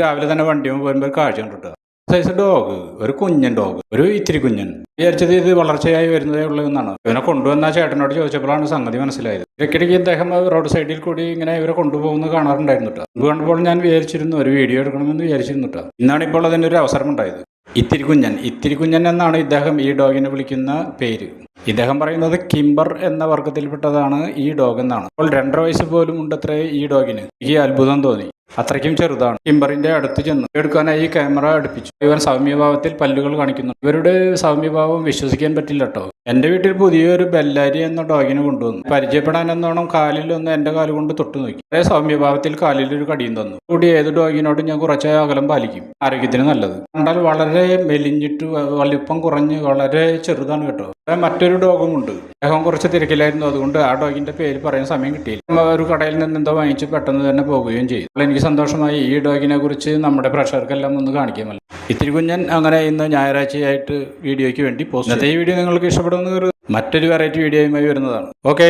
രാവിലെ തന്നെ വണ്ടി വരുമ്പോൾ കാഴ്ച കണ്ടിട്ട് സൈസ് ഡോഗ്, ഒരു കുഞ്ഞൻ ഡോഗ്, ഒരു ഇത്തിരി കുഞ്ഞൻ. വിചാരിച്ചത് ഇത് വളർച്ചയായി വരുന്നതേ ഉള്ളൂ എന്നാണ്. ഇവനെ കൊണ്ടുവന്ന ചേട്ടനോട് ചോദിച്ചപ്പോഴാണ് സംഗതി മനസ്സിലായത്. ഇടയ്ക്കിടയ്ക്ക് ഇദ്ദേഹം റോഡ് സൈഡിൽ കൂടി ഇങ്ങനെ ഇവരെ കൊണ്ടുപോകുന്നത് കാണാറുണ്ടായിരുന്നു കേട്ടോ. ഇത് കണ്ടപ്പോൾ ഞാൻ വിചാരിച്ചിരുന്നു ഒരു വീഡിയോ എടുക്കണമെന്ന് വിചാരിച്ചിരുന്നു കേട്ടോ. ഇന്നാണ് ഇപ്പോൾ അതിനൊരു അവസരം ഉണ്ടായത്. ഇത്തിരി കുഞ്ഞൻ എന്നാണ് ഇദ്ദേഹം ഈ ഡോഗിനെ വിളിക്കുന്ന പേര്. ഇദ്ദേഹം പറയുന്നത് കിംബർ എന്ന വർഗത്തിൽപ്പെട്ടതാണ് ഈ ഡോഗ് എന്നാണ്. അപ്പോൾ 2.5 വയസ്സ് പോലും ഉണ്ടത്രേ ഈ ഡോഗിന്. എനിക്ക് അത്ഭുതം തോന്നി. അത്രയ്ക്കും ചെറുതാണ്. കിംബറിന്റെ അടുത്ത് ചെന്ന് എടുക്കാനായി ക്യാമറ അടുപ്പിച്ചു. ഇവൻ സൗമ്യഭാവത്തിൽ പല്ലുകൾ കാണിക്കുന്നു. ഇവരുടെ സൗമ്യഭാവം വിശ്വസിക്കാൻ പറ്റില്ല കേട്ടോ. എന്റെ വീട്ടിൽ പുതിയൊരു ബെല്ലാരി എന്ന ഡോഗിനെ കൊണ്ടുവന്നു. പരിചയപ്പെടാൻ എന്നോണം കാലിലൊന്ന് എന്റെ കാല് കൊണ്ട് തൊട്ടു നോക്കി. അതേ സൗമ്യഭാവത്തിൽ കാലിലൊരു കടിയും തന്നു. കൂടി ഏത് ഡോഗിനോടും ഞാൻ കുറച്ച് അകലം പാലിക്കും. ആരോഗ്യത്തിന് നല്ലത്. കണ്ടാൽ വളരെ മെലിഞ്ഞിട്ട് വലിപ്പം കുറഞ്ഞ് വളരെ ചെറുതാണ് കേട്ടോ. മറ്റൊരു ഡോഗും ഉണ്ട്. അദ്ദേഹം കുറച്ച് തിരക്കിലായിരുന്നു. അതുകൊണ്ട് ആ ഡോഗിന്റെ പേര് പറയാൻ സമയം കിട്ടിയില്ല. ഒരു കടയിൽ നിന്ന് എന്തോ വാങ്ങിച്ച് പെട്ടെന്ന് തന്നെ പോവുകയും ചെയ്തു. അപ്പോൾ എനിക്ക് സന്തോഷമായി. ഈ ഡോഗിനെ കുറിച്ച് നമ്മുടെ പ്രേക്ഷകർക്കെല്ലാം ഒന്ന് കാണിക്കാമല്ലോ. ഇത്തിരി കുഞ്ഞൻ അങ്ങനെ ഇന്ന് ഞായറാഴ്ചയായിട്ട് വീഡിയോയ്ക്ക് വേണ്ടി പോസ്റ്റ്. ഈ വീഡിയോ നിങ്ങൾക്ക് ഇഷ്ടപ്പെടുന്ന മറ്റൊരു വെറൈറ്റി വീഡിയോയുമായി വരുന്നതാണ്. ഓക്കെ.